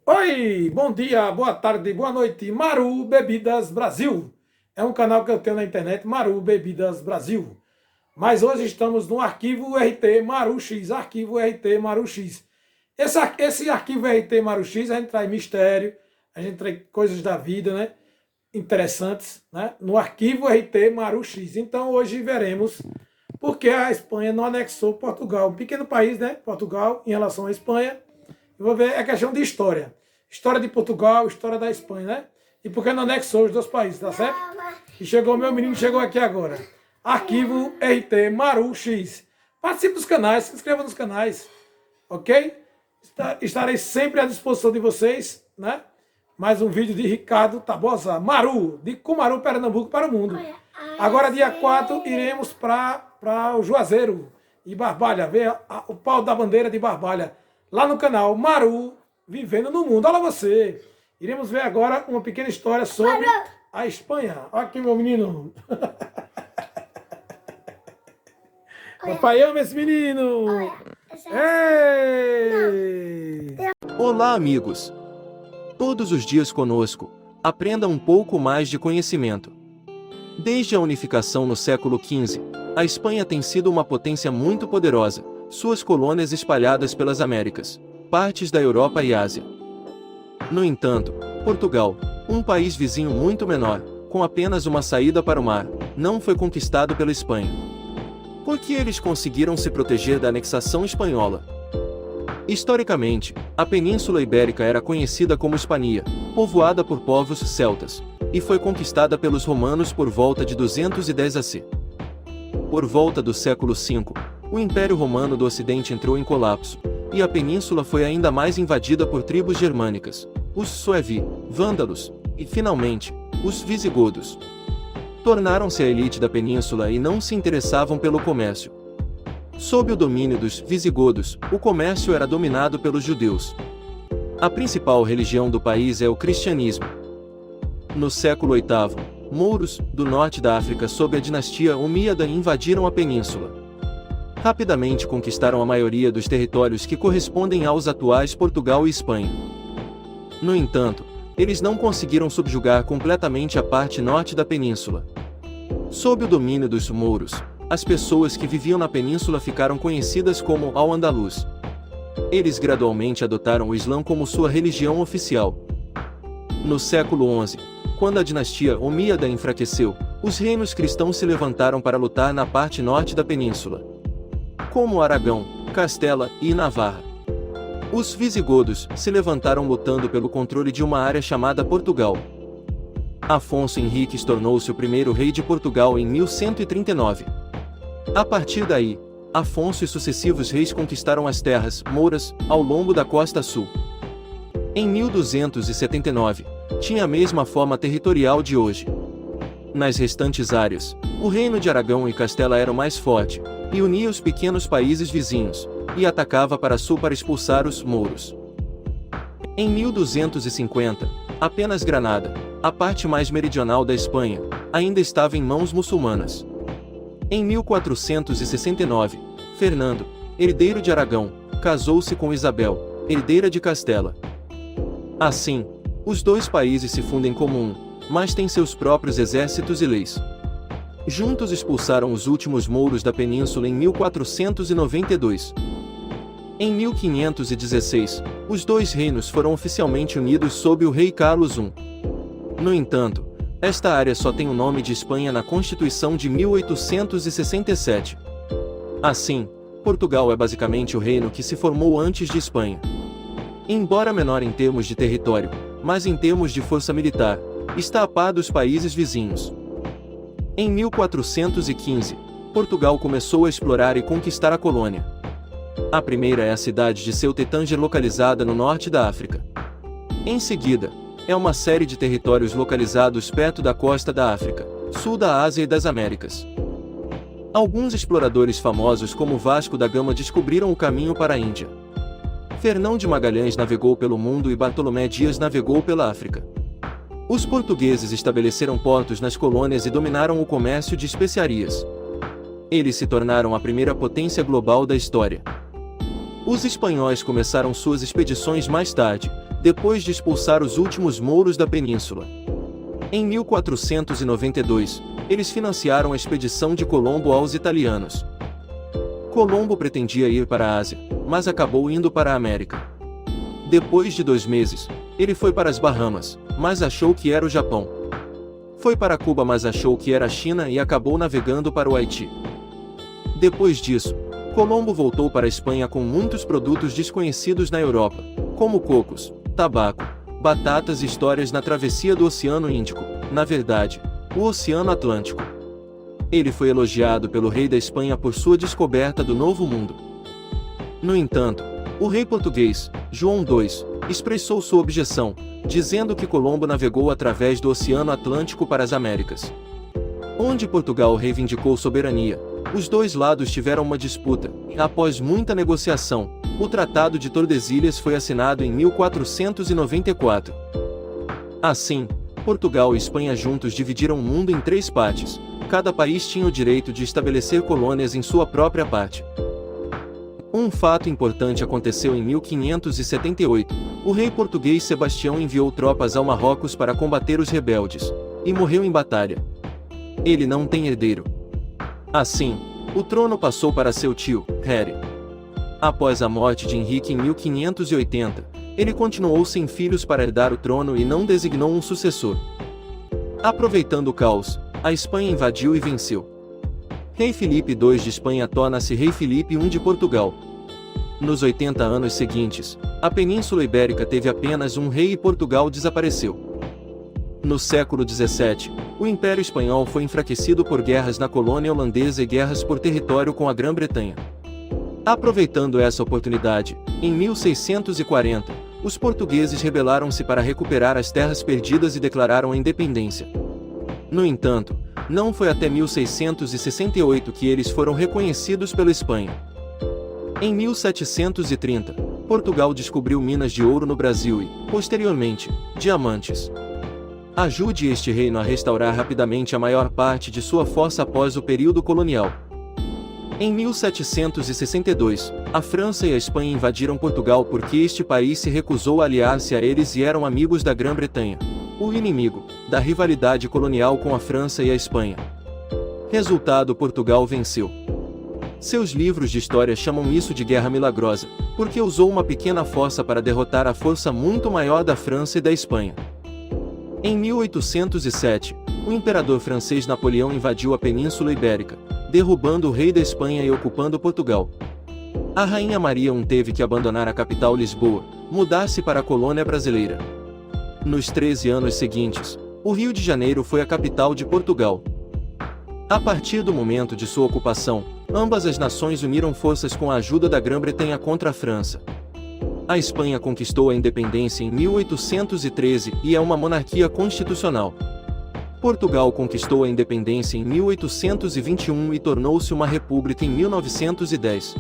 Oi, bom dia, boa tarde, boa noite. Maru Bebidas Brasil. É um canal que eu tenho na internet, Maru Bebidas Brasil. Mas hoje estamos no arquivo RT Maru X, arquivo RT Maru X. Esse arquivo RT Maru X, a gente traz mistério, a gente traz coisas da vida, né? Interessantes, né? No arquivo RT Maru X. Então hoje veremos por que a Espanha não anexou Portugal. Um pequeno país, né? Portugal, em relação à Espanha. Eu vou ver, é questão de história. História de Portugal, história da Espanha, né? E por que não anexou os dois países, tá certo? E chegou, meu menino chegou aqui agora. Arquivo RT Maru X. Participe dos canais, se inscreva nos canais, ok? Estarei sempre à disposição de vocês, né? Mais um vídeo de Ricardo Tabosa, Maru, de Cumaru, Pernambuco, para o mundo. Agora, dia 4, iremos para o Juazeiro e Barbalha, ver o pau da bandeira de Barbalha, lá no canal Maru, Vivendo no Mundo. Olha você! Iremos ver agora uma pequena história sobre a Espanha. Olha aqui, meu menino. Papai ama esse menino. Ei! Olá, amigos! Todos os dias conosco, aprenda um pouco mais de conhecimento. Desde a unificação no século XV, a Espanha tem sido uma potência muito poderosa, suas colônias espalhadas pelas Américas, partes da Europa e Ásia. No entanto, Portugal, um país vizinho muito menor, com apenas uma saída para o mar, não foi conquistado pela Espanha. Por que eles conseguiram se proteger da anexação espanhola? Historicamente, a Península Ibérica era conhecida como Hispania, povoada por povos celtas, e foi conquistada pelos romanos por volta de 210 AC. Por volta do século V, o Império Romano do Ocidente entrou em colapso, e a península foi ainda mais invadida por tribos germânicas, os Suevi, vândalos, e finalmente, os visigodos. Tornaram-se a elite da península e não se interessavam pelo comércio. Sob o domínio dos visigodos, o comércio era dominado pelos judeus. A principal religião do país é o cristianismo. No século VIII, mouros, do norte da África sob a dinastia Omíada invadiram a península. Rapidamente conquistaram a maioria dos territórios que correspondem aos atuais Portugal e Espanha. No entanto, eles não conseguiram subjugar completamente a parte norte da península. Sob o domínio dos mouros, as pessoas que viviam na península ficaram conhecidas como Al-Andalus. Eles gradualmente adotaram o Islã como sua religião oficial. No século XI, quando a dinastia Omíada enfraqueceu, os reinos cristãos se levantaram para lutar na parte norte da península, como Aragão, Castela e Navarra. Os visigodos se levantaram lutando pelo controle de uma área chamada Portugal. Afonso Henriques tornou-se o primeiro rei de Portugal em 1139. A partir daí, Afonso e sucessivos reis conquistaram as terras mouras ao longo da costa sul. Em 1279, tinha a mesma forma territorial de hoje. Nas restantes áreas, o reino de Aragão e Castela era o mais forte, e unia os pequenos países vizinhos, e atacava para sul para expulsar os mouros. Em 1250, apenas Granada, a parte mais meridional da Espanha, ainda estava em mãos muçulmanas. Em 1469, Fernando, herdeiro de Aragão, casou-se com Isabel, herdeira de Castela. Assim, os dois países se fundem como um, mas têm seus próprios exércitos e leis. Juntos expulsaram os últimos mouros da península em 1492. Em 1516, os dois reinos foram oficialmente unidos sob o rei Carlos I. No entanto, esta área só tem o nome de Espanha na Constituição de 1867. Assim, Portugal é basicamente o reino que se formou antes de Espanha. Embora menor em termos de território, mas em termos de força militar, está a par dos países vizinhos. Em 1415, Portugal começou a explorar e conquistar a colônia. A primeira é a cidade de Ceuta e Tânger, localizada no norte da África. Em seguida, é uma série de territórios localizados perto da costa da África, sul da Ásia e das Américas. Alguns exploradores famosos como Vasco da Gama descobriram o caminho para a Índia. Fernão de Magalhães navegou pelo mundo e Bartolomé Dias navegou pela África. Os portugueses estabeleceram portos nas colônias e dominaram o comércio de especiarias. Eles se tornaram a primeira potência global da história. Os espanhóis começaram suas expedições mais tarde, depois de expulsar os últimos mouros da península. Em 1492, eles financiaram a expedição de Colombo aos italianos. Colombo pretendia ir para a Ásia, mas acabou indo para a América. Depois de 2 meses, ele foi para as Bahamas, mas achou que era o Japão. Foi para Cuba, mas achou que era a China e acabou navegando para o Haiti. Depois disso, Colombo voltou para a Espanha com muitos produtos desconhecidos na Europa, como cocos, tabaco, batatas e histórias na travessia do Oceano Índico, na verdade, o Oceano Atlântico. Ele foi elogiado pelo rei da Espanha por sua descoberta do Novo Mundo. No entanto, o rei português, João II, expressou sua objeção, dizendo que Colombo navegou através do Oceano Atlântico para as Américas, onde Portugal reivindicou soberania. Os dois lados tiveram uma disputa, e após muita negociação, o Tratado de Tordesilhas foi assinado em 1494. Assim, Portugal e Espanha juntos dividiram o mundo em 3 partes. Cada país tinha o direito de estabelecer colônias em sua própria parte. Um fato importante aconteceu em 1578. O rei português Sebastião enviou tropas ao Marrocos para combater os rebeldes, e morreu em batalha. Ele não tem herdeiro. Assim, o trono passou para seu tio, Harry. Após a morte de Henrique em 1580, ele continuou sem filhos para herdar o trono e não designou um sucessor. Aproveitando o caos, a Espanha invadiu e venceu. Rei Filipe II de Espanha torna-se Rei Filipe I de Portugal. Nos 80 anos seguintes, a Península Ibérica teve apenas um rei e Portugal desapareceu. No século XVII, o Império Espanhol foi enfraquecido por guerras na colônia holandesa e guerras por território com a Grã-Bretanha. Aproveitando essa oportunidade, em 1640, os portugueses rebelaram-se para recuperar as terras perdidas e declararam a independência. No entanto, não foi até 1668 que eles foram reconhecidos pela Espanha. Em 1730, Portugal descobriu minas de ouro no Brasil e, posteriormente, diamantes. Ajude este reino a restaurar rapidamente a maior parte de sua força após o período colonial. Em 1762, a França e a Espanha invadiram Portugal porque este país se recusou a aliar-se a eles e eram amigos da Grã-Bretanha, o inimigo da rivalidade colonial com a França e a Espanha. Resultado: Portugal venceu. Seus livros de história chamam isso de Guerra Milagrosa, porque usou uma pequena força para derrotar a força muito maior da França e da Espanha. Em 1807, o imperador francês Napoleão invadiu a Península Ibérica, derrubando o rei da Espanha e ocupando Portugal. A rainha Maria I teve que abandonar a capital Lisboa, mudar-se para a colônia brasileira. Nos 13 anos seguintes, o Rio de Janeiro foi a capital de Portugal. A partir do momento de sua ocupação, ambas as nações uniram forças com a ajuda da Grã-Bretanha contra a França. A Espanha conquistou a independência em 1813 e é uma monarquia constitucional. Portugal conquistou a independência em 1821 e tornou-se uma república em 1910.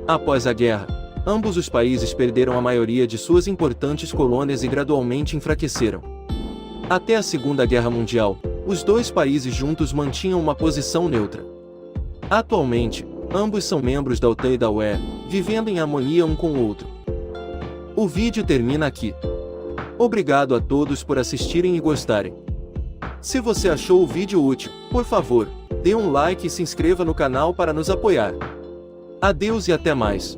Após a guerra, ambos os países perderam a maioria de suas importantes colônias e gradualmente enfraqueceram. Até a Segunda Guerra Mundial, os dois países juntos mantinham uma posição neutra. Atualmente, ambos são membros da OTAN e da UE, vivendo em harmonia um com o outro. O vídeo termina aqui. Obrigado a todos por assistirem e gostarem. Se você achou o vídeo útil, por favor, dê um like e se inscreva no canal para nos apoiar. Adeus e até mais.